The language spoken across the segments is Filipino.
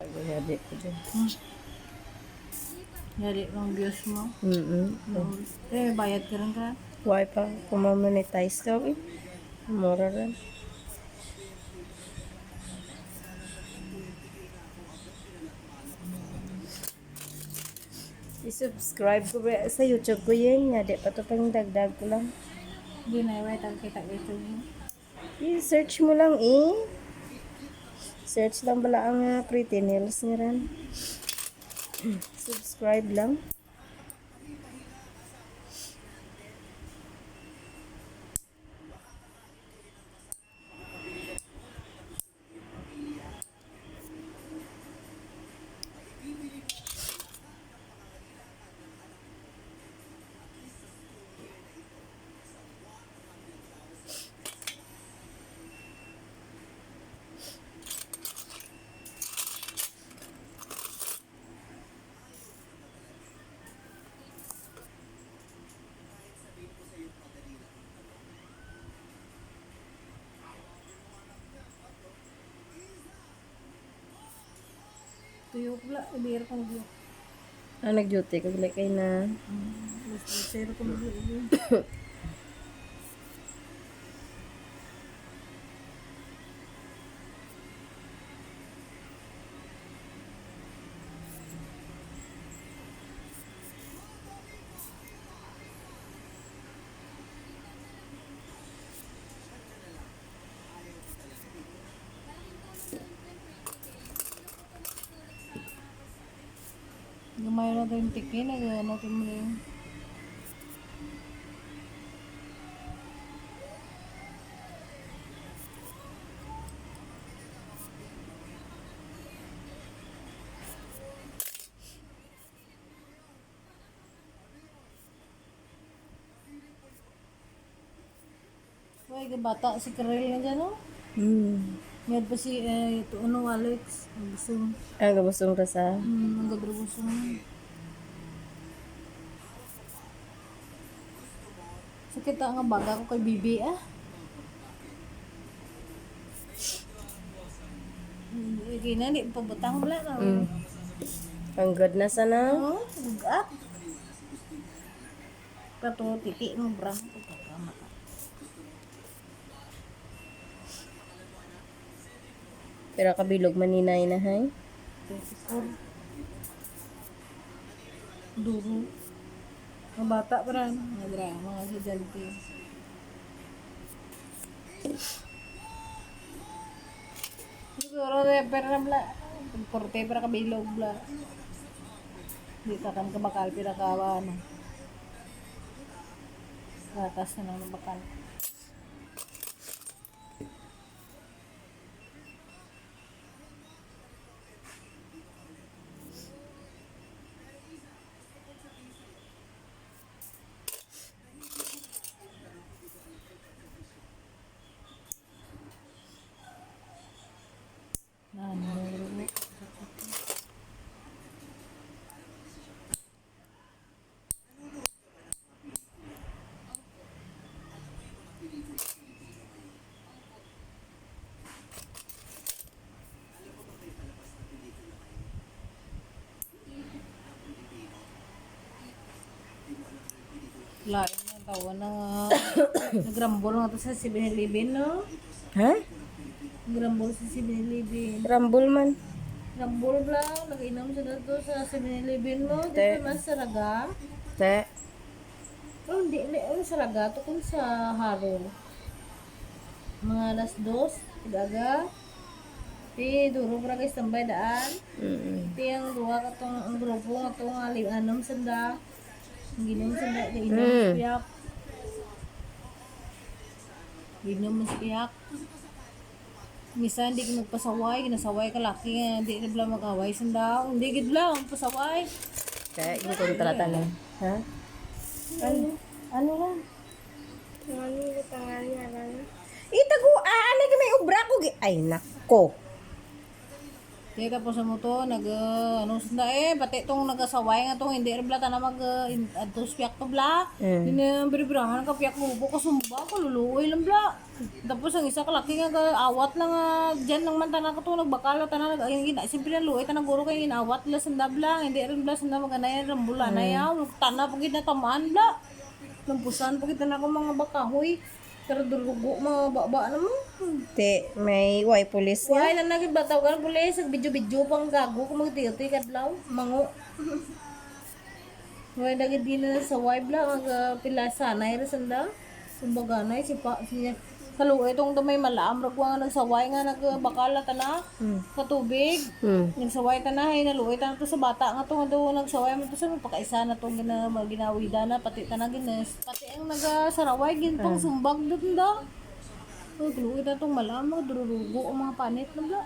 Yadi ko dyan. Yari ng views mo. Bayad ka rin ka. Why pa? Kung ma-monetize ka, mura rin. I-subscribe ko ba sa YouTube ko yun. Yadi pa to pang dagdag ko lang. Hindi na iway kita ito yun. I-search mo lang Search lang bala ang pretty nails nga rin. Subscribe lang. Tuyo ko lang. Ibigay ko ng Nag-duty ko like kay na. Zero ko ng Gamay na tayong tiki. Natin mo na yun. Uy, bata si Karel nga dyan, no? Ngayon pa si, ito, Alex. Ang gusto. Ang gabusong ka sa. Ang gabro gusto. Sakit nga baga ko kay Bibi, ah. Hindi na, di pabutang wala na. Ang good na sana. Oo, bugat. Kato, titi mo, bra. Pagkakama ka. Pero kabilog maninay na hay. 24. Duro. Mga bata pa rin. Mga drama, mga sadyalite. Siguro, pero namla. Pagkorte, para kabilog, bla. Hindi ka kan kabakal, pero kawa, ano. Gatas na lang ng bakal. Lain na tawa na nagrambol nga to sa 7-Eleven, no? Ha? Nagrambol sa 7-Eleven. Rambol man. Rambol lang, nag-inom siya dito sa 7-Eleven mo. Te. Dito naman sa Raga. Te. Oh, hindi, sa Raga. Ito kung sa Haro. Mga alas 2, tigaga. Ti, duro para guys, tambay daan. Ti, ang duwa ka itong, ang grupo nga itong anom sanda. Ang ginom sanda, inom siyak. Ginom siyak. Misa hindi ka magpasaway, ginasaway ka laki nga, hindi ka bala mag-away sanda. Hindi gid bala, magpasaway. Kaya yung kontrata lang. Ha? Ano lang? Ano yung pangalan niya? Itago, ano ka may ubra ko. Ay, nako. Kaya tapos mo to, ano na pati itong nagasaway nga itong hindi rin bla, na atos piyak to bla. Binibirahan ka piyak mo po, kasumba ko, luluoy lang bla. Tapos ang isa kalaki nga, awat lang dyan lang man tanan ko to, nagbakala tanan, simple na luoy, tanang guro kayo, inawat nila sanda bla, hindi rin bla, sanda maganayan, rambula na yaw, tana pagid na tamaan bla. Lampusan pagid na ako mga bakahoy. Pero durugo, mga baba naman. Te, may way police nga. Why na naging bataw ka pulis, video-video pang gago kung magtiyoti kadlaw, mango. Why naging di na sa wife lang, ang pilasa na rin sanda. Sumbaganay, siya. Kaluoy itong may malaam, ragwa nga nagsaway nga, nagbakala tana, sa tubig. Nagsaway tana, naluoy tana to sa bata nga to, nga doon nagsaway mo to sa pakaisa na itong ginawida na, pati tana ginas. Pati ang nagasaraway, gintong sumbag doon da. Kaluoy na itong malaam, dururugo ang mga panit na bla.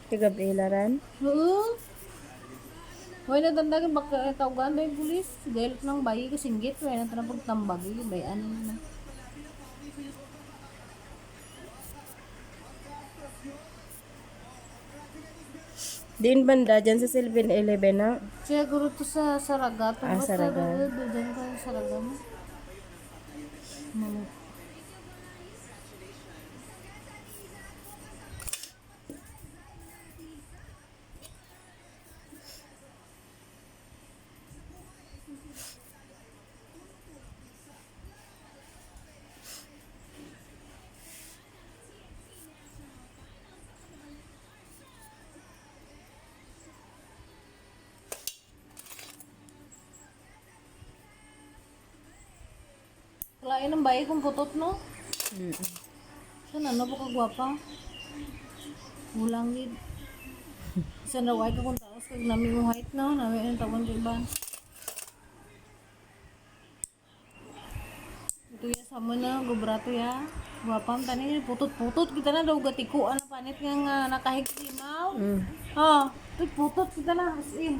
Tiga Gabriela Huwag na tandagin, baka tawagan na yung pulis. Galit ng bayi ko, singgit. Huwag na tanang pagtambag, bayan na. Din banda dyan sa 7-Eleven na. Siguro to sa Saraga. Saraga. Diyan ka sa Saraga mo. Kalain ng bayi kong putot, no? Sana ano pa kagwapa? Ulang gid. Sana naway ka kung taos kag nami mo height, no? Nami ang tawon kay ban. Ito ya sama na gobrato ya. Gwapam tani putot-putot kita na daw gatikuan na panit nga nakahigsimaw. Putot kita na asin.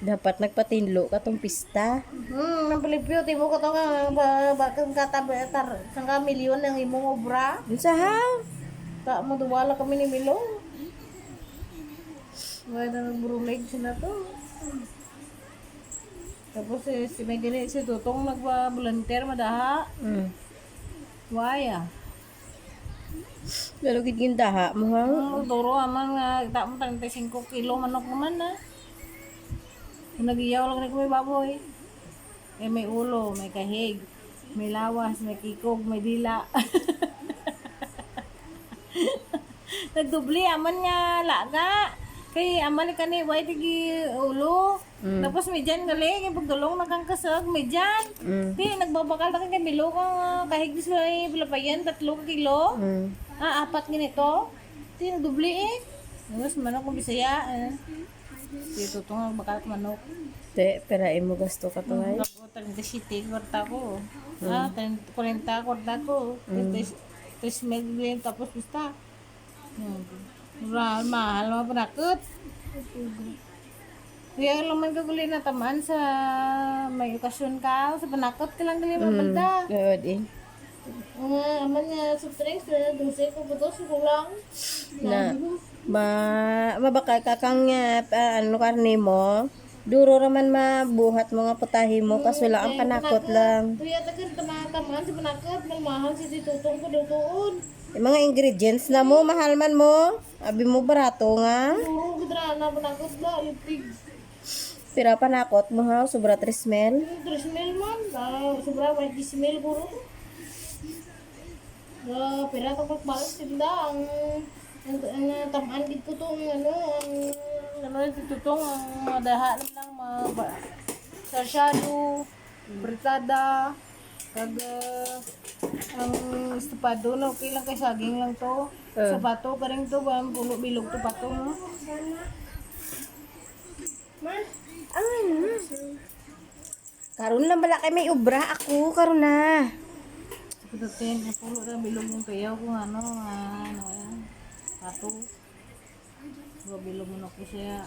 Dapat nagpatinlo ka tong pista. Nang Pilipino, timo ko to nga, bakang katabatar, sangka milyon ang imong obra. Unsa ha? Ta mo duwala kami ni Milo. Wala na nagburulig sila to. Tapos si may gani si Tutong nagba-volunteer madaha. Waya. Lalo gid gindaha mo ha. Turo aman nga, ta mo 35 kilo manok naman na. Nagiyaw lang may baboy. May ulo, may kahig, may lawas, may kikog, may dila. Nagdubli aman nga laga. Kay aman ka ni white gi ulo. Tapos may dyan galing, yung pagdulong nagkangkasag, may dyan. Kaya nagbabakal na kay Milo kang kahig dis may palapayan, 3 kilo. 4 ganito. Kaya nagdubli eh. Tapos manok kong bisaya. Dito itong bakal manok. Te, perain mo gasto ka to ay. Ako, 37 kwarta ko. 40 kwarta ko. 3 million tapos basta. Mahal mga panakot. Kaya lang man kaguli na taman sa may okasyon ka. Sa panakot ka lang gali mabanda. Oo din. Aman nga sa stress, 12 ko putos, kulang. Na mabakal ka kang ano karne mo. Duro raman mabuhat mo nga putahe mo kasi wala ang panakot lang. Kaya tagal tamaan sa panakot, mahal si Tutong ko doon. Yung mga ingredients na mo, mahal man mo. Abi mo barato nga. Puro gidrana panakot ba, lupig. Pira panakot mo ha, sobra 3 mil. 3 mil man, sobra 20 mil puro. Pira to pagbalas tinda ang tamaan dito to ang tututong ang madaha lang sarsyado, britada, kag ang estupado na okay lang kay saging lang to. Sapato pa rin to, pulo bilog to pato no. Karon lang bala kay may ubra ako karon na. Pagdating na pulo na bilog yung kayaw kung ano yan. Pato. Bilog mo na ko siya.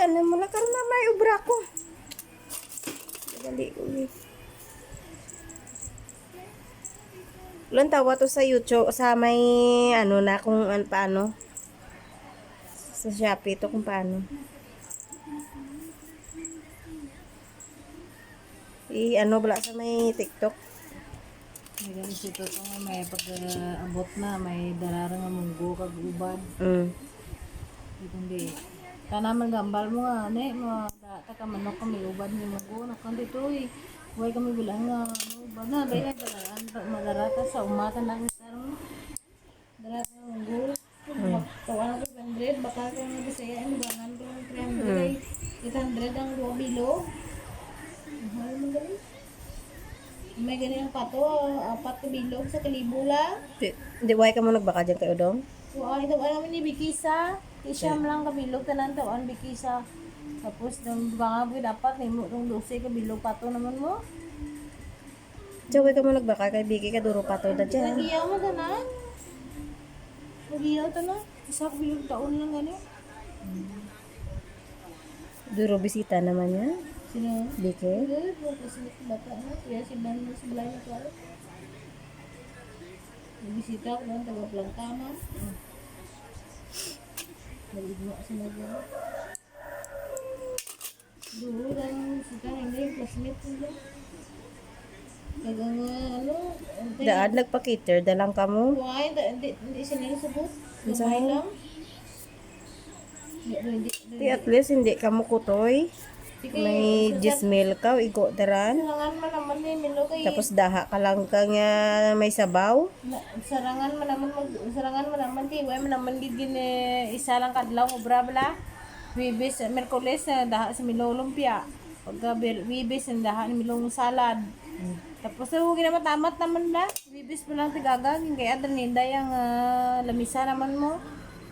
Ano mo na karon na may ubra ko. Dali uwi. Ilan tawa to sa YouTube, sa may, ano na, kung paano. Sa Shopee to kung paano. Ano bala sa may TikTok. May ganun si Toto nga may pag-abot na, may dararang nga munggo kag ubad. Di kundi, tanaman gambal mo nga, ne, mga taka manok kami ubad ni munggo, nakundi to eh. Huwag kami bilang nga, ano, ubad na, dahil daraan, madarata sa umatan lang sarang, darata nga munggo. Tawa na ko 100, baka ka nga bisaya, ano ba, nga 300, 800 ang 2 bilog. Mahal mo ganun. May ganyan pato, 4 bilog sa kalibo lang. Di why ka mo nagbaka dyan kayo dong? So, ito naman ni Bikisa. Isya mo lang kabilog, tanan taon Bikisa. Tapos, nung baka mo dapat, nung 12 kabilog pato naman mo. Diyan why ka mo nagbaka kay Biki ka duro pa to da dyan. Nagiyaw mo tanan. Nagiyaw tanan. Isa kabilog taon lang gani. Duro bisita naman yan. Sino? Biki. Good, kasi bata na. Kaya si Ban mo sa balay na klaro. Nagbisita ko lang, taga-plantama. Nag-igma sa mga. Duro lang, sita na hindi, classmate ko lang. Taga nga, ano, Daan nagpa-cater, dalang ka mo. why? Hindi sila sabot. Isa Gamay mo? lang. Hindi. Di at least hindi ka mo kutoy. May jismil ka, igo daran. Sarangan man naman ni Milo kay Tapos daha ka lang ka nga may sabaw. sarangan man naman kay way man naman gid isa lang kadlaw obra bala. Wibis Merkules na daha sa Milo lumpia. Pagka wibis na daha ni Milo salad. Tapos so ginamatamat naman na. Wibis mo lang tigaga kay adren ninday ang lamisa naman mo.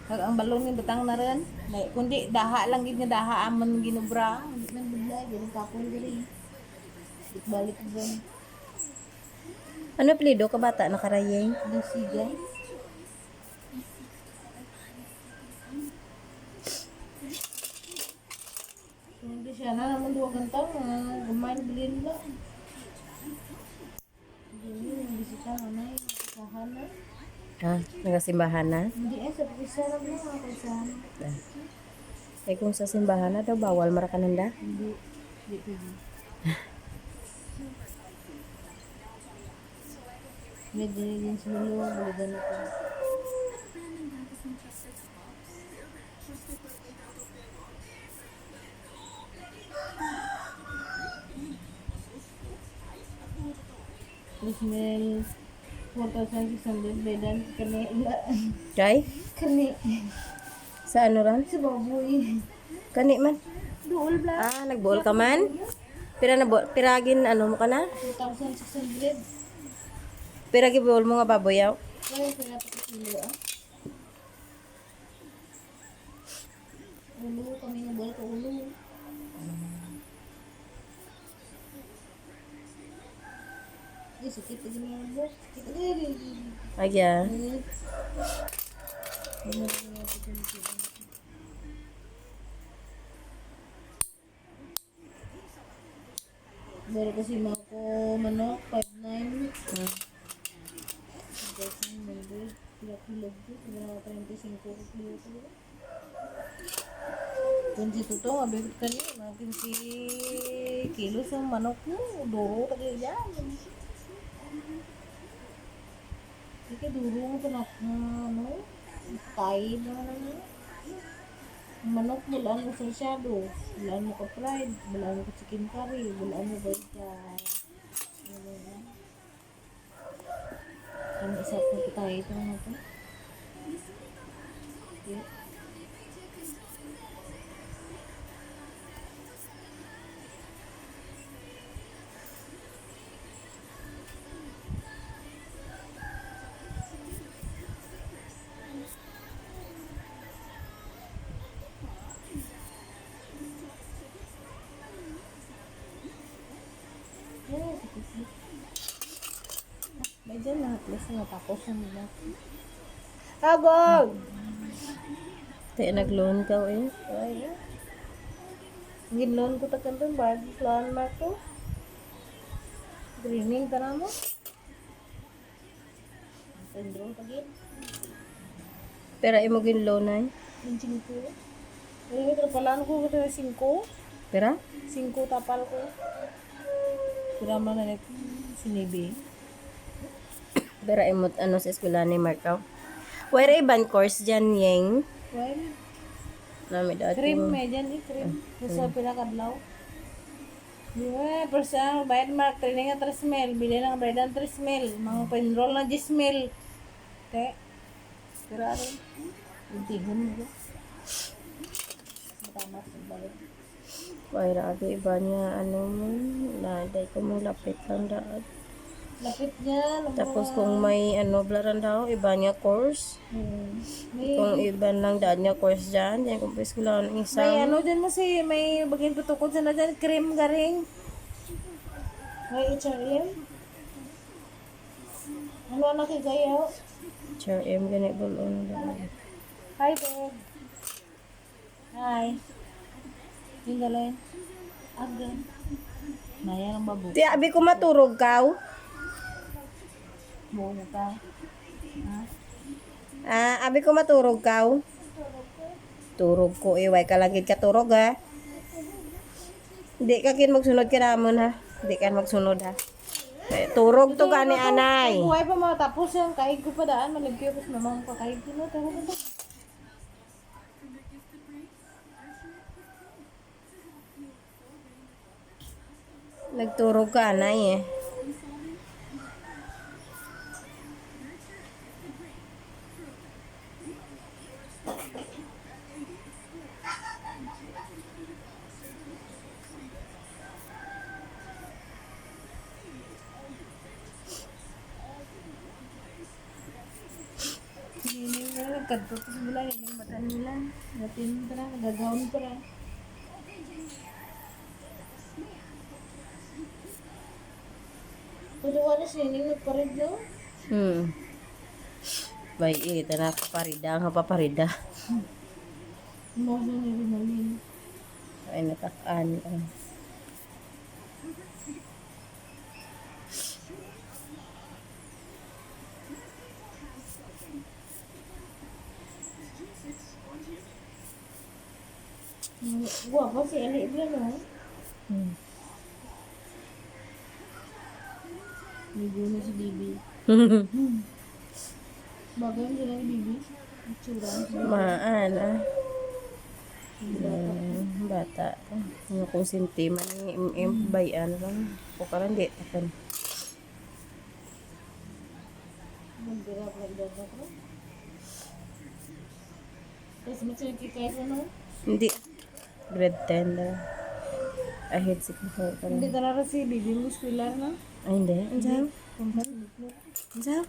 Kag ang balon ng butang na rin. Kundi daha lang gid nga daha amon ginubra. Hindi man budlay, gid kapon diri. Balik dyan. Ano plido ka bata nakarayeng? Lucy guys. Hindi siya na naman duwa gantang gumain bilin lang. Hindi yung bisita nga na yung kasahan na. Ha, nagasimbahan na. Hindi sa pagkisa lang mo mga kasahan. Eh kung sa simbahan na daw bawal marakananda. Hindi. Hindi pwede. May din sa Milo, balidan ito. Terus mil 4,600 bedan kani Kay? kani Sa ano ran? sa baboy. Kani man. Duol bla. Ah, nagbuol ka man? Piragin ano mo ka na? 4,600. Piragi buol mo nga baboy yaw. Kaya kaya pa kilo ah. Ulo kami nga bol ko ulo. Ay, sakit lagi na ulo. Sakit lagi. Agya. Baru kasi mako manok 5.9. Kasi member kilo kilo kilo 35 kilo to. Kung dito to, abot ka niya, makin si kilo sa manok mo, duro ka din yan. Sige, duro mo ito na, ano, kain naman ano. Ang manok, bulaan mo sa masyado, bulaan mo ka fried, bulaan mo ka chicken curry, bulaan mo ba ka, ano na. Ang isa po tayo ito na ito. Okay. Yes, okay. May dyan na, at least natapos na nila. Agog! Tayo nag-loan ka eh. Ay, ginloan ko takan doon, bagi landmark ko. Greening ka na mo. Enroll pagi. Pero imo ginlonay. Yung 5. Pero ito pala ko ito 5. Pera? 5 tapal ko. Kurama na nito. Sinibi. Pero imo ano sa eskwela ni Marco. Where iban course dyan, Yeng? Well, Nami dati cream mo. medyan cream. Sa pinakadlaw. Di ba, persa, bayad mark, training ang 3,000. Bili ng bayad ng 3,000. Mga pa-enroll na 10,000. Te, pero ano, yung tihon mo. Matama sa balik. Why raga iba niya ano mo. Naday ko mo lapit lang daan. Lapit niya. Tapos kung may ano blaran daw, iba niya course. May, Kung iba lang daan niya course dyan, dyan kung pwes ko lang ng may isang. ano dyan mo si, may bagay patukod sa na dyan, cream garing. May HRM. Ano anak igayaw? HRM, ganit bulon. Hi, babe. Hi. Yung galay. Agad. Naya ng babu. Ti abi ko maturog kaw. Buo na ta. Abi ko maturog kaw. Turog ko, iway ka lagid ka turog ha. Di ka kin magsunod ka namon ha. Di ka magsunod ha. Turog to gani anay. Buhay pa matapos yung kahig ko pa daan. Malagyo pa sa mamang pakahig ko na. Tama ba? Nagturog ka anay eh. Hindi na nagkadto ko sa mula. Hindi yung mata nila. Natin pa na. Nagagawin pa na. Pwede wala siya. Hindi nagparid no? Bay, na paparida, nga paparida. Mo siya nilimalin. Ay, natakaan. Guwapo si Eli Blan no? Ligo na si Bibi. Bagay mo sila ni Bibi. Itsura. Maan bata. Ano kung sintiman ni bayan lang. O karan di. Akan. Magdira pa rin daw ko. Tapos mo siya kikaya sa no? Hindi. Grade 10 na. Ahead si ko Hindi karan. talaga si Bibi mo eskwela na. Ay, hindi. Andiyan. Kumpan. Andiyan.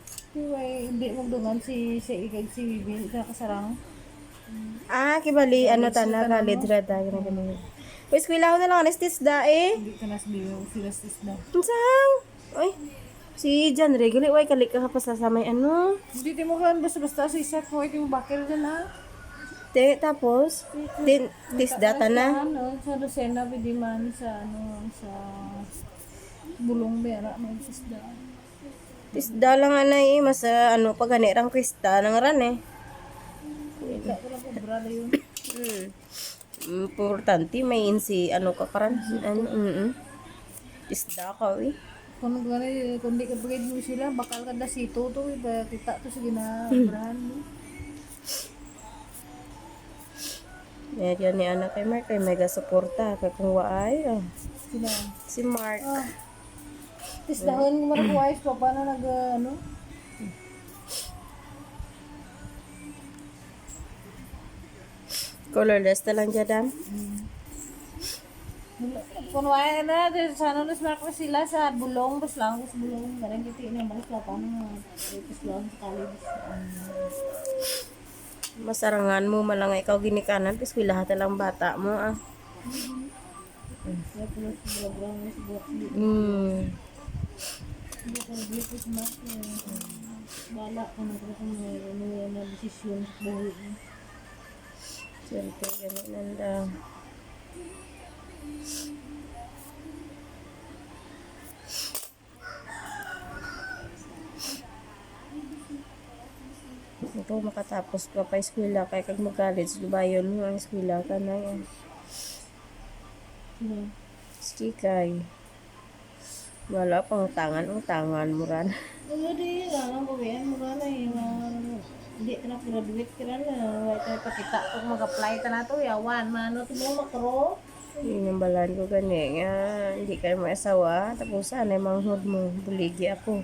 Hindi magdungan si ikag si Bibi sa kasarang. Kibali, ano tana, college rata. Ganun. Pues, kuila ko na lang, anestis da eh. Hindi ka na si Bibi mo sila sis na. Andiyan. Ay, si John Regali, way kalik ka pa sa may ano. Hindi mo kan basta-basta si Isaac mo ito yung bakil dyan ha. Te, tapos, tisdata na. Ano, sa Lucena, pwede man sa sa bulong bera, may isda. Tisda lang nga eh, mas pag ganirang kwista, nang ran eh. Wala ko lang po, brother yun. Importante, may insi, ka karan. Tisda ka eh. Kung gano'n, kung di ka bagay mo sila, bakal ka na sito to, iba kita to sa ginabrahan mo. Yan ni anak kay Mark, kay mega suporta. Kaya kung waay, Sila. si Mark. Tapos dahon mo na buhay, pa paano ano? Colorless na lang dyan, dam. Kung wala na, sana na smart ko sila sa bulong, bas lang ko sa bulong. Garang kita na balik pa paano, tapos lang sa college. Masarangan mo malang ikaw ginikanan, tapos lahat na lang bata mo Kaya pala sa brang sa buhat. Hindi ko dito smart ko. Bala ko na kung may na desisyon sa buhay mo. Siyempre, ganyan nanda. Ito makatapos ka pa eskwela kay kag mag-college lubayon mo ang eskwela ka na yan. Ski kay. Wala pang utangan mo ran. Di nga nga babayan mo ka na hindi ka na graduate ka na wala tayo pakita kung mag-apply ka na to yawan mano to mo makro. Yun yung balan ko gani nga hindi kayo maasawa tapos sana manghod mo buligi ako.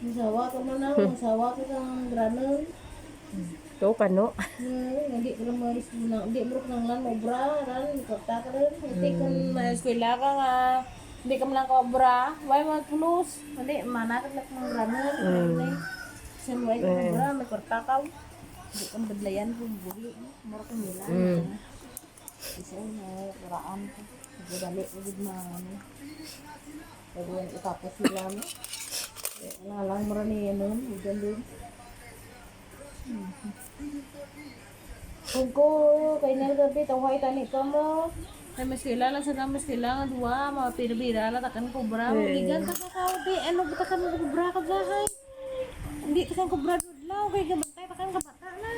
Masawa ka mo na, masawa ka ng granon. To kano. Hindi ko na maris na, hindi mo nang lang obra, ran, korta ka rin. Hindi kung ma-eskwela ka nga, hindi ka man lang ka-obra, why mag-plus? Hindi, manakit lang ng granon. Kasi why ka obra, may korta ka. Hindi ka badlayan kung buli. Mura ka nila. Isa na, kuraan ko. Nagdali, ugid na, Pagawin itapos sila, no? Lang mo rin yan, hanggang doon. Kung ko, kay Nel gabi, tawag tani ka mo. Ay, mas kilala sa mas kailangan duwa, mga pinabira, takan kubra. Magligan ka ka, di, ano ba takan kubra ka gahay? Hindi takan kubra dudlaw, kay gabantay, takan kabata na.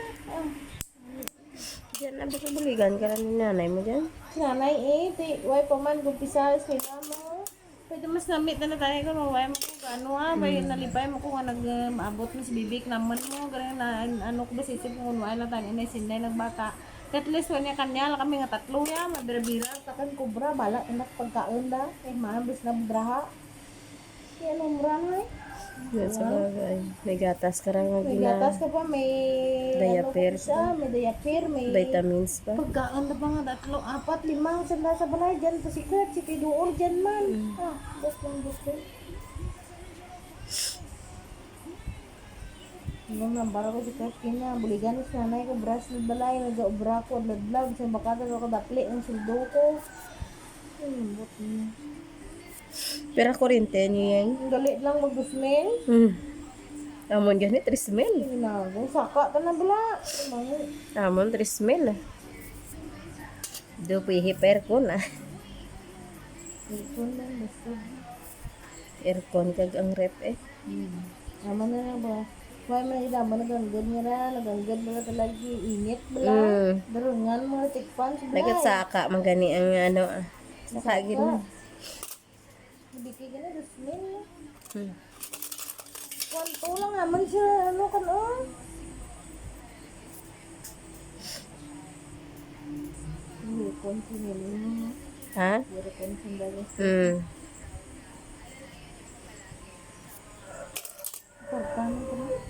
Diyan na ba buligan ka na ni nanay mo dyan? Nanay way pa man, gumpisa, sila mo. Pwede mas namit na tayo ko, maway mo ko, ano may nalipay mo ko nga nag-maabot mo si bibik naman mo, ganyan na, ano ko ba sisip mo, maway na tayo na sinday ng bata. At least, wanya kanya, kami nga tatlo ya, mabira-bira, takan kubra, bala, anak pagkaon da, maambis na braha. Kaya ano, mura na Yan sa bagay. May gatas ka rin May gatas ka pa, may Diaper ano pa, may diaper, may vitamins pa. pagkaon na ba nga, 3, 4, 5, sanda sa balay, dyan sa sikat, si Tiduor dyan man. Gusto. Nung nambara ko si Kaskina, buligan sa nanay ko, brush na balay, nag-obra ko, ladlag, sa bakata ko dapli, ang sildo ko. But niya. Pero kurente niyo yan. Ang galit lang mag-dusmil. Amon gani 3 mil. Ginago, saka ka na bala. Amon 3 mil. Do pihi aircon ah. Ipon lang, basta. Aircon kag ang rep eh. Ama na na ba? Why man idama naganggad niya na, naganggad mo na talaga init bala. Darungan mo na tikpan sa balay. Nagat saka magani ang ano ah. Saka gina. Bigay ka na, dusmil. Kwanto lang naman siya, ano ka no? Yukon sinilin mo. Ha? Yukon sinilin. Kortan ko na.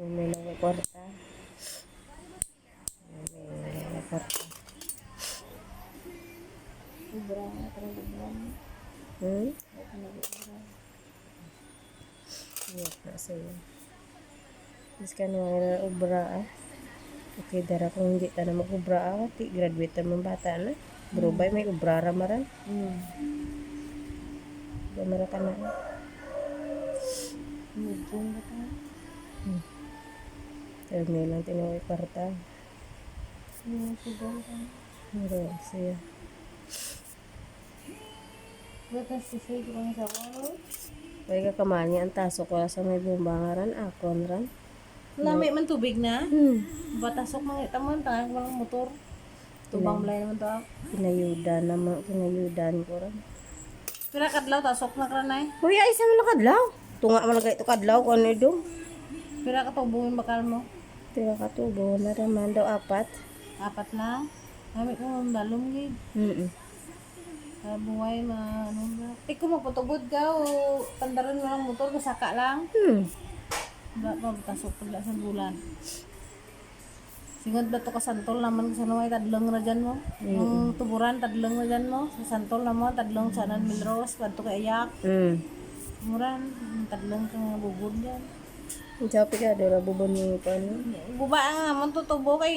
May mga kwarta. May mga kwarta. Ubra na talaga mo. Iya na sa'yo. Mas ka nga ubra ah. Okay, dara kung hindi ka na mag-ubra ah. Graduate naman bata na. Berubay may ubra ramaran. Gamara ka na. Yukon ka na. Termi lang tinawag kwarta. Sugal ka na. Meron siya. Batas sisay ko ng sawa. Kaya kakamani ang taso ko sa may bumbangaran. Akon ran. Lami man tubig na. Batasok mga itamon, tangang walang motor. Tubang balay naman to. Kinayudan ko ran. Pira kadlaw, tasok na karanay. Uy, ay sa mga kadlaw. Tunga malagay ito kadlaw kung ano ito. Pira ka tubungin bakal mo. Tira ka tubo na naman daw 4. 4 na. Lami ko ang dalong gid. Buhay ano ba? Ikaw magpatugod ka o pandaran mo lang motor, kasaka lang. Wala pa, tasok pala sa bulan. Singod ba ito ka santol naman sa naway, tadlong na dyan mo. Yung tuburan, tadlong na dyan mo. Sa santol naman, tadlong sa Nan Milros, bato ka iyak. Muran, tadlong ka nga bubod dyan. Sabi ka, dira bubon yung paano. Guba nga man tutubo kay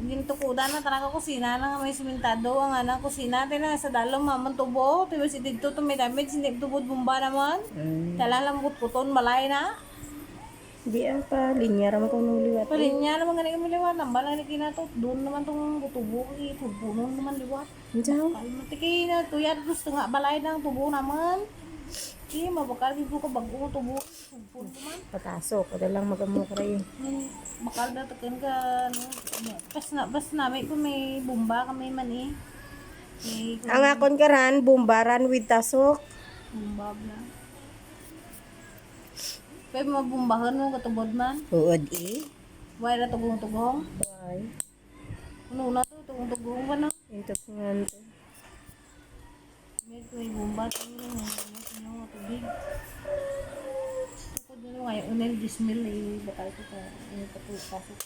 gintukudan na tanang kusina na nga may simentado ang anang kusina tina sa dalom man tubo tiba si dito to may damage hindi tubod bomba naman. Talalang puton malay na. Di pa linya ra man ko nung liwat. Palinya naman ganun kami liwat nang balang ni kinato doon naman tong tubo kay punon naman liwat. Diyan. Kalmatiki na tuyad gusto nga balay ng tubo naman. Mabakal ko bago tubo. Sugpon ko man. Patasok, kada lang magamukray. Bakal na takin ka, ano, pas namin ko may bomba kami man eh. May Ang akon karan, bumbaran with tasok. bomba na. Pero mabumbahan mo katubod man. Uod eh. Why na tugong-tugong? Why? Ano na to, tugong-tugong ba na? Ito po nga ito. May bomba tayo na mga tubig. Tukod na lang ngayon, unang dismil eh, bakal ko ka, ano pa to, pasok.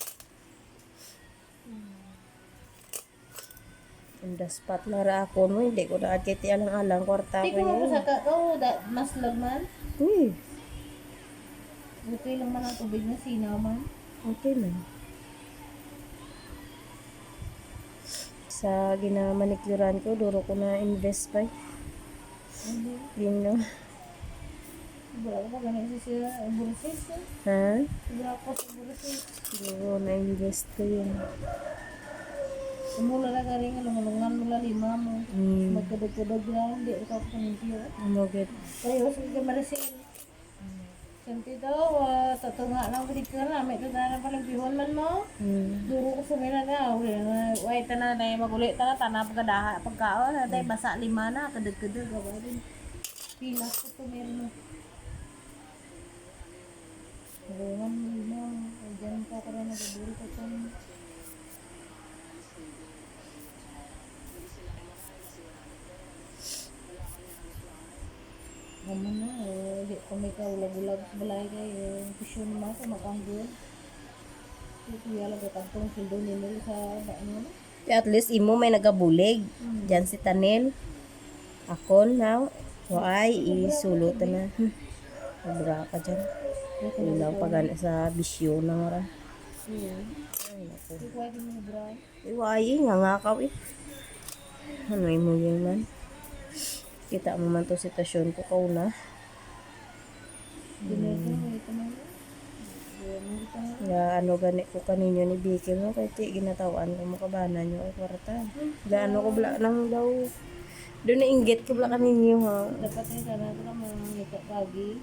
Ang daspat na ra ako no, hindi ko na kiti alang-alang kwarta Di ko ko mo yun. sa ka, oh, mas lagman. Uy, Okay lang man ang tubig na sinaman. okay man. Sa ginamanikюran ko, duro ko na invest pa. Hindi. Yun no. Wala ko pa ganun siya, bursis eh. Ha? Wala ko sa bursis. Duro na invest ko yun. Umula na ka rin, lumalungan mula lima mo. Magkadog-kadog na, hindi ko pa panimpyo. Umugit. Kayo, sige ka marisin. Santi daw, tatunga lang balik ka na, may tanda na panimpyuhan man mo. Duro ko sumina na, way tanan na magulit na, tanap pagkadaha, pagkaon, natay basa lima na, kadag-kadag, gawa din. Pilas ko to meron mo. Marungan mo lima, ay dyan ka ka rin nagaburi ko to. Naman na, di ko may kaulag-ulag sa balay kayo, pisyon mo sa makanggol. Kuya lang katagtong sildo nila sa ano na. At least imo may nagabulig. Diyan si Tanel. Akon na. Why isulot na. Sobra ka dyan. Ilang pagana sa bisyo na nga ra. Ay, naku. Hindi ko ay kinubra. Why nga ngakaw eh. Ano mo yun man. Kita mo man to sitwasyon ko kauna. Dinito mo ito na. Nga ano gani ko kaninyo ni Vicky no kay ti ginatawan ko mo kabana nyo ay kwarta. Gaano ko bla nang daw. Doon na inggit ko bla kaninyo ha. Dapat na sana ito lang mga ngita pagi.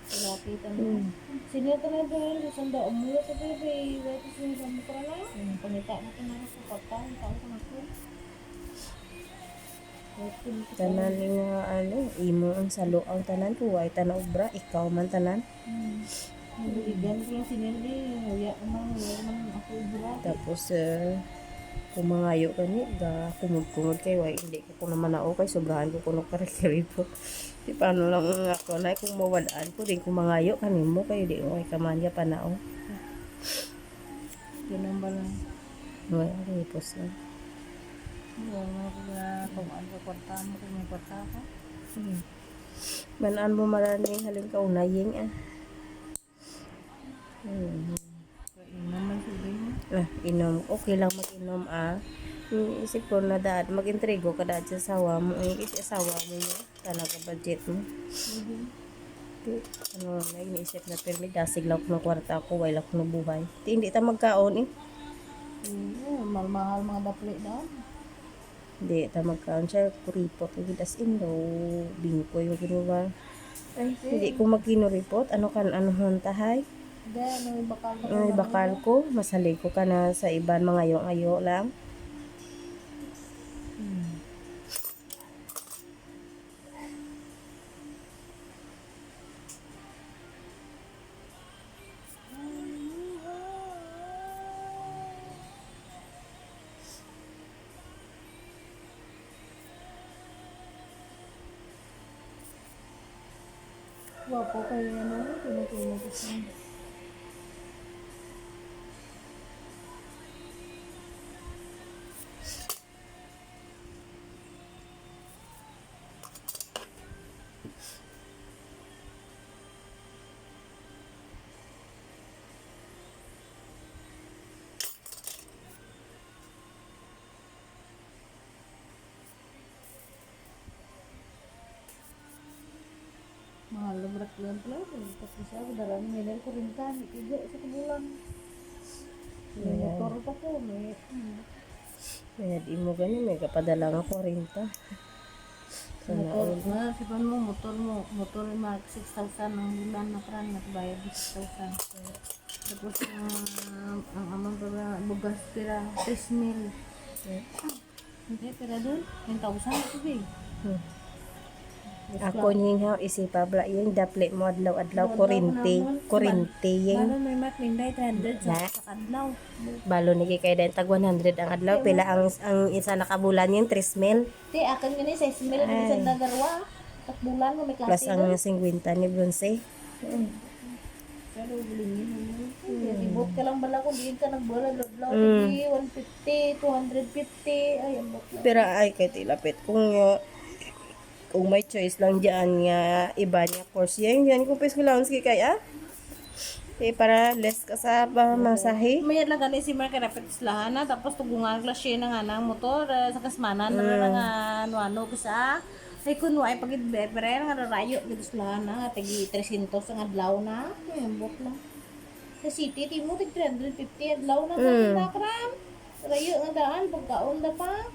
Pinakita mo. Sinita na ito yun. Sanda umulo sa bebe. Wait is yung samukra na. Pangita mo ito na sa pagkain. Tao sa naku. Tanan nga ano, imo ang salo ang tanan ko ay tanaw bra, ikaw man tanan. Igan ko yung sinili. Huya naman. Huya naman ako ibura. Tapos kumangayo kani ga kumud-kumud kay way hindi ko naman nao kay sobrahan ko kuno kare-kare po. Di paano lang ako na kung mawadaan ko din kumangayo kanimo kay di ko kay kamanya panao. Ganun ba lang? Way repos na. Wala ko na kung ano sa kwarta mo. Kung may kwarta ka. Manaan mo maraming halin ka unaying ah. Naman sabihin mo. Inom. Okay lang mag-inom ah. Isip ko na dad, mag-intrigo ka dad sa asawa mo. Ay, asawa mo niya. Talaga budget mo. Ano, na iniisip na pero dasig lang ko ng kwarta ko, wala ko ng buhay. Hindi ta magkaon eh. Mahal mga dapli daw. Hindi ta magkaon siya, kuripot. As in daw, bingko yung ginawa. Ay, hindi ko magkinuripot. Ano kan, ano hontahay? May bakal ka. Ay, bakal ko. Masalig ko ka na sa iban mga ayo lang. Wapo kayo ano, tinutulog ko siya. Mahal na berat bulan pula. Tapos siya, dalam nilai ko rin ka. Iga sa bulan. May motor pa ko. May... Kaya di mo ganyan, may kapadala nga 40. Motor, sipan mo, motor mag 6,000 ang bulan na pran, nakabayad 6,000. Tapos ang amang pera, bugas pera, 3,000. Hindi, pera doon, 10,000 ito ba Ako ning isipa bla yung dapli mo adlaw kurente yung Ano may mat minday 300 Na? sa kadlaw. balo ni kay den tag 100 ang adlaw pila ang isa na kabulan yung 3,000 Ti, akin gani 6,000 ang isang dagarwa. Tak bulan mo may plus klase ang doon. 50 ni Bronze. Pero bulingin mo. Ibot ka lang bala kung diin ka nagbola, loblaw, 150, 250, ay, ang bot lang. Pero ay kay tilapit kung may choice lang diyan nga iba niya course yan kung pes ko lang sige kaya para less ka sa masahe. Mayad lang gani si Mark rapid slahana tapos tugungan kla siya na nga ng motor sa kasmanan na nga ano kisa ay kun wa ay pagid pero nga rayo dito slahana nga tagi 300 ang adlaw na ay ambot lang sa city timo tig 350 adlaw na sa kram rayo nga daan pagkaon da pa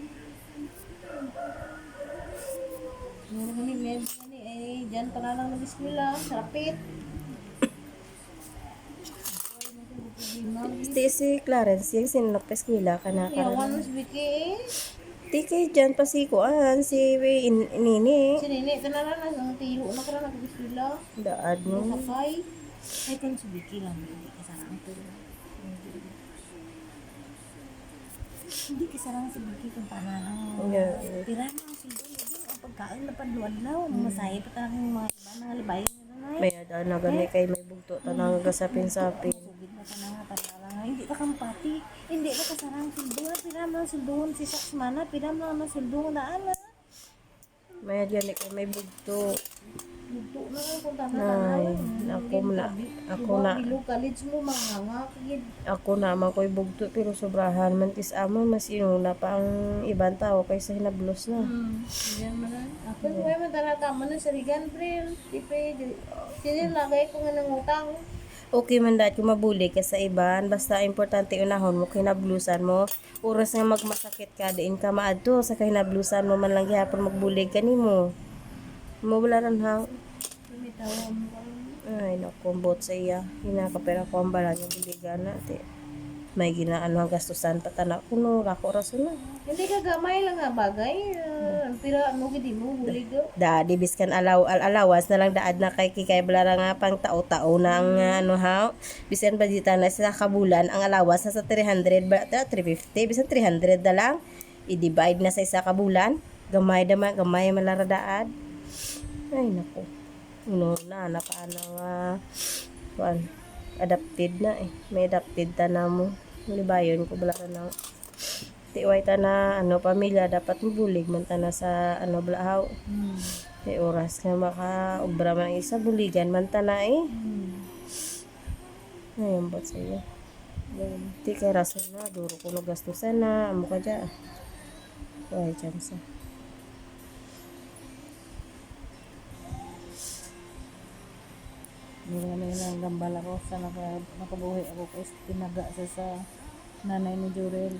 Mura kami med gani ay diyan pa na lang nag-eskwela sa rapid Si Clarence yung sinlopes nila kana Yawan mas biki Di kay dyan pa si Kuan, si Nini. Sinini, tanaran na ang tiyo na kara nag-eskwela. Daad mo. Sakay. Ay kan si Vicky lang hindi kasarang to. Hindi kasarang si Vicky kung paano. Yeah. Tira na ang sildo din ang pagkain na panluad-law. Masaya pa talaga yung mga iba na libay na May ada na gani kay may bugto tanang gasapin-sapin. Sugid na tanang panala nga hindi ka kampati. Hindi ka kasarang sildo. Tira mo ang sildoon si Saksmana. Tira mo ang sildoon na ana. May ada ni kay may bugto. Luto na lang kung tanaw. Bilog college mo mga kagid. Ako naman ko'y bugto pero sobrahan man tis amo mas inuna pa ang ibang tao kaysa hinablos na. Diyan man na. Ako may matarataman na sa rigan pre. Tipe sino lagay ko nga nangutang. Okay man dahil kung mabuli ka sa iban, basta importante unahon mo kinablusan mo. Oras nga magmasakit ka, diin ka maadto sa kinablusan mo man lang gihapon magbulig ka nimo. Mawala ran ha. May tawa mo. Ay, nakumbot sa iya. Hinakapera ko ang bala niya buligan na. May ginaano ang gastusan patana ko no. Rako raso na. Hindi ka gamay lang nga bagay. Pira ano gidi mo bulig do. Dadi biskan alawas na lang daad na kay kikay bala nga pang tao-tao na ang ano ha. Bisan ba dita na sa kabulan ang alawas na sa 300 ba 350 bisan 300 na lang. I-divide na sa isa kabulan. Gamay malara daad. Ay nako. Na paano nga adapted na eh. May adapted ta na mo. Libayon ko bala na. Tiway ta na pamilya dapat bulig man ta na sa blahaw. May oras nga maka-ubra man isa buligan man ta na eh. Ngayon ba sa'yo? Di kay rason na. Duro ko no gastusan na. Amo ka dyan. Ay, chance. May lang gambal ako sa nakabuhi ako kasi tinaga sa nanay ni Jorel.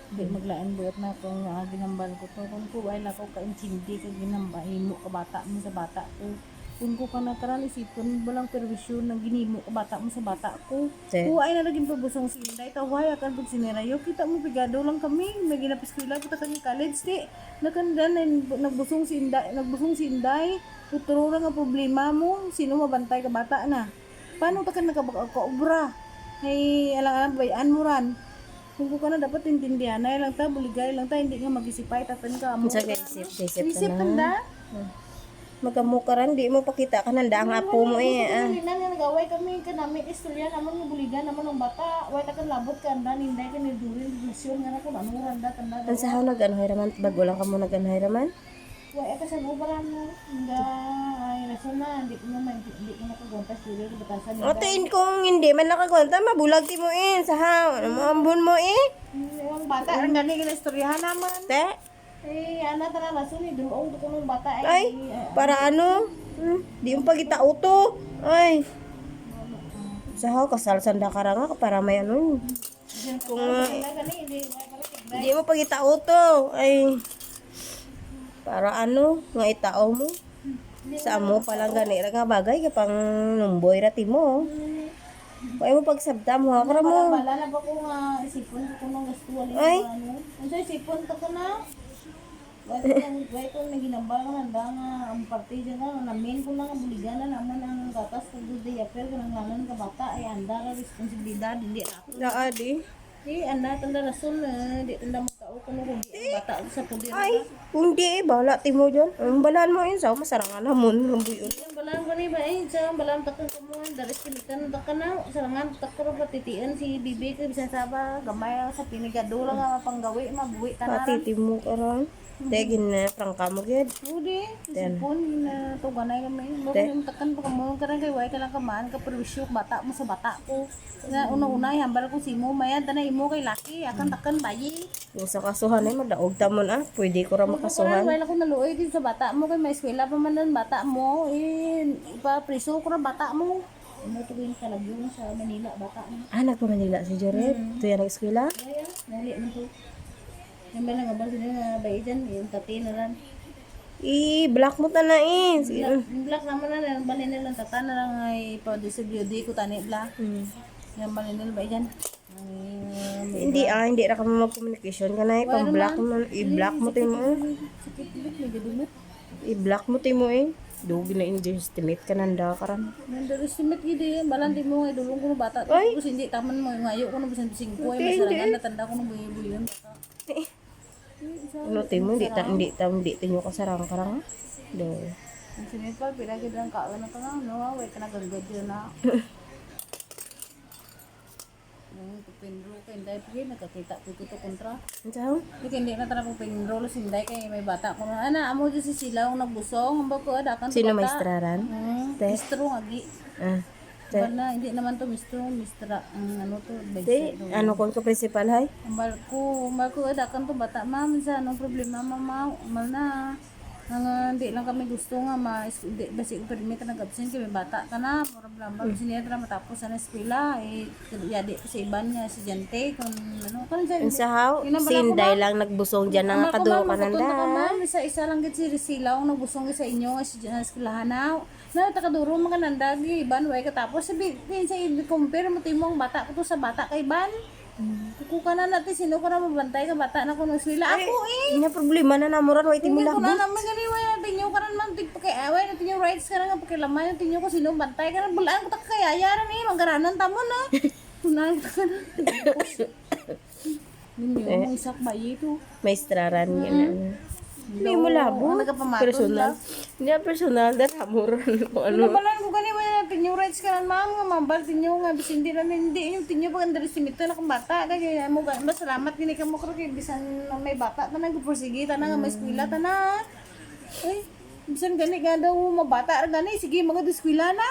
Hindi maglaan buhat na akong ginambal ko to. Kung ko ay ako ka-intindi ka ginambahin mo ka bata mo sa bata ko. Kung ko ka nataral isipon walang perwisyon na ginimo ka bata mo sa bata ko. Kung ay na naging pabusong si Inday, taway akan pag sinerayo. Kita mo pigado lang kami. May ginapis ko ilang kita kami college. Nakanda na nagbusong si Inday. Tuturo lang ang problema mo. Sino mabantay ka bata na? Paano ta ka nakabaka-obra? Ay, alang-alang bayan mo ran. Kung ko ka na dapat intindihan, ay lang ta, buligay lang ta, hindi nga mag-isipay, tatan ka mo. Sa isip Tanda? Magamukaran, di mo pakita ka nanda ang apo mo eh. Hindi na nga nag-away kami, kanamit istorya naman ng buligan naman ng bata. Way ta kan labot ka, anda, ninday ka ni Durin, relasyon nga na kung ano randa, tanda. Ang sahaw nag-anhay raman, bago lang ka mo nag-anhay raman. Way, ito sa ubaran mo, hangga, ay, relasyon na, hindi ko nakagontas, hindi ko batasan. Otain kung hindi man nakakonta, mabulag ti mo eh. Sahaw, ano mo ambon mo eh. Yung bata, ang gani istoryahan naman. Te? Eh, ana tara rason ni duong ko ng bata Ay, para ano? Di mo pagita auto. Ay. Sahaw, kasal sanda ka nga para may ano. Kung di mo pagita auto. Ay. Para ano, nga itao mo. Sa amo palang gani ra nga bagay ka pang numboy ra timo. Kaya mo pagsabta mo akra mo. Bala na ba ko nga isipon ko nung gusto wala Ay. ano. Unsa isipon ta ko na? Wala ko nang ginambal ko nanda nga ang party dyan nga namin ko lang ang buligan na naman ang gatas ko gud ya pero kanang lanan ka bata ay anda ra responsibilidad hindi ra ako. Naa di. Anda tanda rason di tanda mo tao kuno kung di ang bata sa pudir. Ay, kundi bala timo dyan. Ang balaan mo yun sa masarangan hamon. Hambuyon. Ang balang ko ni ba sa balang takon ko mo daris kilikan ta kana sarangan takro patitian si bibi ko bisan saba gamay sa pinigado lang nga mapanggawi mabuwi tanan. Pati timo karon. Degin na prangka mo gid. Udi, sipon na to ganay kami. Mo yung takan pa mo karan kay way ka lang kaman ka perwisyo bata mo sa bata ko. Na una-una hambal ko simo mayan tanay imo kay laki akan takan bayi. Yung sa kasuhan ay madaog tamon pwede ko ra Karan makasuhan. way ko naluoy din sa bata mo kay may eskwela pa man ang bata mo ipa preso ko ra bata mo. Ano to yung kalagyo sa Manila bata mo. Nagpamanila si Joret. Tuya nag-eskwela. Kaya dali mo to. Yung ba nga ba sila nga bayi dyan, yung tati na lang. I-block mo ta na Sige. Yung black naman na lang, balin nila tata na lang ay pa-disability ko tani black. Yung balin nila bayi dyan. Hindi ra ka mag-communication ka na pang-block mo. I-block mo timo. Sakit ulit, may gadumit. I-block mo timo Dugi na in-estimate ka nanda karan. Nandar-estimate gidi, balanti mo nga, idulong ko ng bata. Ay! Tapos hindi, taman mo, ngayo ko na bisan bising ko, ay masarangan na tanda ko ng buyo-buyo. Ano timo hindi tinyo ka sarang-karang. Do. Ang sinipal, pinagid lang kawan na ka nga, no, way ka nagagad yun na. Pinro ka, hindi pa rin, nakakita ko ito kontra. Ano? Hindi na talaga pinro, sinday kay may bata ko na. Ana, amo dyan si sila, ang nagbusong, ang bako, adakan Sino maestraran? Mistro nga, gi. Ah. Bala, hindi naman to mistra, ang ano to, Di, basic. ano kung ka principal hay? Ang barko, adakan to bata, ma'am, sa anong problema, mama, mal na. Hindi lang kami gusto nga, basic permit ka nag-absent kami, bata ka na, mura blamba, sinira na matapos sa eskwela, yadi ko sa iban nga, si Jante, kung ano, kung Ang sahaw, sinday lang nagbusong dyan na kaduro ka nanda. Isa lang gid si Risilaw nagbusong sa inyo nga si eskwelahan na. Na takaduro man kananda gi iban way katapos sabi din sa compare mo timo ang bata ko to sa bata kay ban. Kuku ka na natin sino ka na mabantay ka bata na ko ng eskwela ako Inya problema na namuran way timo Hindi ko lakbo. na naman ganiway natin yung karan man tig pakiaway natin yung rights ka na nga pakilaman natin yung kung sino bantay ka na bulaan ko ta kayayaran manggaranan tamo na. Tunan ka na. Ninyo mo isak bayi to. Maestraran yan. Hindi mo labo. Personal. Hindi personal dan hamuran kung ano. Nabalan ko gani wala natin yung rights ka lang ma'am nga mambal tinyo nga bis hindi lang hindi yung tinyo pag andari simito na kang bata kaya mo masalamat gini ka mo kay bisan may bata ta nagpursige ta na nga may eskwela ta na. Ay bisan gani ga daw mabata ra gani sige mga eskwela na.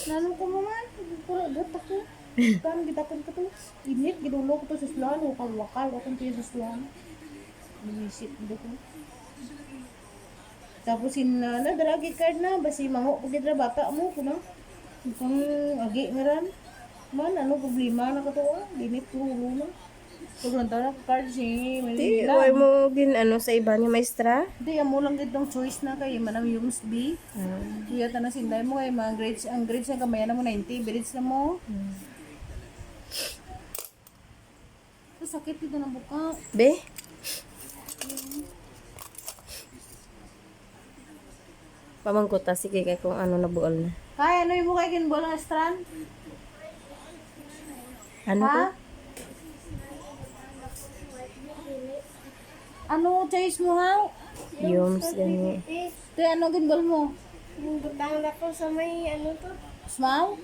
Nanon ko mo man puro bata ko. Kan kita kan to init gidulo ko to sa eskwela wakal akong tiyo sa eskwela. Bisit ko. Tapos na dalagi card na basi mango pagid ra bata mo kuno. Kung agi ngaran. Man ano problema na kato dinit tulo na. Kung tara card si Di, Manila. way mo gin ano sa iba niya maestra. Di amo lang gid tong choice na kay manam yung must be. Kuya ta na sinday mo kay mga grades ang grades ang kamayan mo 90 grades na mo. Sakit dito ng buka. Be? Pamangkota sige kay kung ano nabuol na. Kaya ano yung mukha kinbol ng strand? Ano ko? Ha? Ano choice mo ha? Yums gani. Te ano ginbol mo? Yung butang ko sa may ano to. Smile?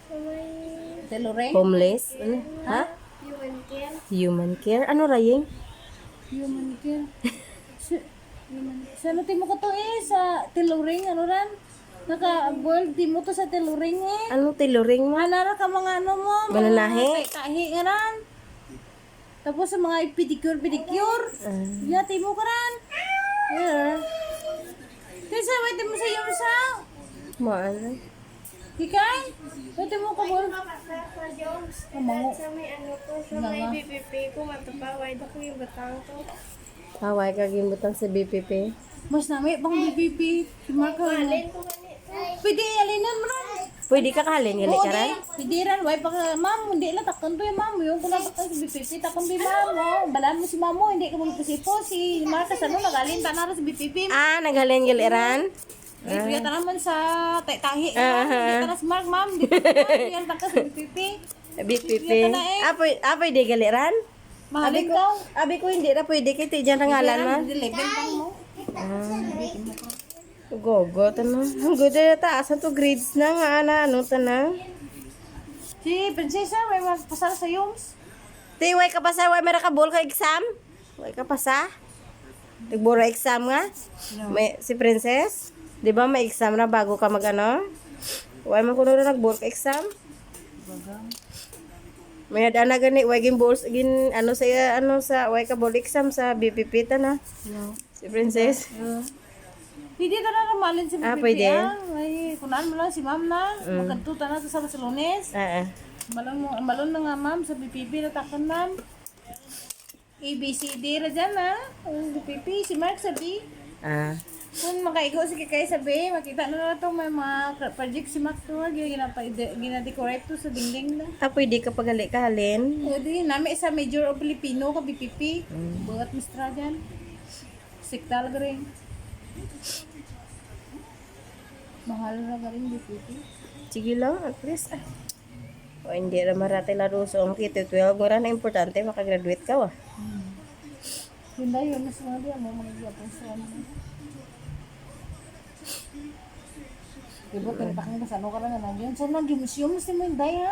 Sa may Telore? Homeless? Ano? Ha? human care. Human care? Ano raying? Human care. Sa ano timo ko to sa Teloring ano ran? Naka-boiled timo to sa Teloring Ano tailoring mo? Anara ka mga ano mo? Bananahe? Kahi nga ran. Tapos sa mga pedicure. Ya timo ka ran. Yeah. Kaysa wait mo sa iyo sa Maano? Hikay? Wait mo ka bol. Sa Jones. Kamango. Sa may ano ko. Sa may BBP ko matapaway. Dako yung batang to. Haway ka gimbutang sa BPP. Mas nami pang BPP. Mark ko na. Pwede alinan mo ron. Pwede ka kahalin gali Oo, ka ran? di. Pwede ran. Why pa ka, ma'am, hindi lang takon to yung ma'am. Yung kung natakon si BPP, takon bi ma'am. Oh. Balaan mo si ma'am mo, hindi ka magpusipo. Si Marcos, ano, nagalin ta na rin sa BPP. Ah, naghalin gali ran? Kaya ta naman sa tahi. Hindi ta na si Mark, ma'am. Hindi ta ka sa BPP. BPP. Kaya na eh. Pwede gali ran? Mahalin ka. Abi ko hindi na pwede kay ti diyan rangalan man. Level pang mo. Gogo tanong. Ang good na taas to grades na nga ana ano tanang. Si Prinsesa, may magpasara sa Yums. Ti way ka pa sa way mera ka bol ka exam? Way ka pa sa? Nagbura exam nga? May si Princess, 'di ba may exam na bago ka magano? Way man kuno na nagbura ka exam? May ada gani way gin balls gin ano sa way ka bol exam sa BPP ta na. Si Princess. Hindi ta na namalin si BPP. Pwede. Ay, kunaan mo lang si ma'am na. Magkantuta na sa Lunes. Malon na nga ma'am sa BPP na takon ma'am. ABCD ra dyan ha. Ang BPP, si Mark sabi. Kung makaigo si Kikay sabi, makita na ito may mga project si Mark to. Gina-decorate to sa dingding na. Pwede ka pagali ka halin. Pwede, namin sa Major of Filipino ka BPP. Buhat mistra dyan. Sick talaga rin. Mahal na ka rin BPP. Sige lang, at least. O hindi na marati laro. So, ang kita 12 mo rin na importante, makagraduate ka wa. Yun na yun, mas mga diyan mo mag-iapon sa ano. Diba, pinapakang ka sa ano ka lang na yun. Saan lang, museum mo si mo yung daya.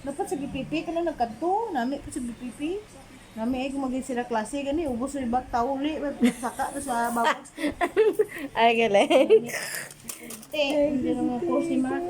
Dapat sa BPP ka lang nagkanto. Nami po sa BPP. Nami ay kung maging sila klase, gani, ubos na ibang tauli. Saka na sa babag. Ay, galing. Hindi naman po si Mark.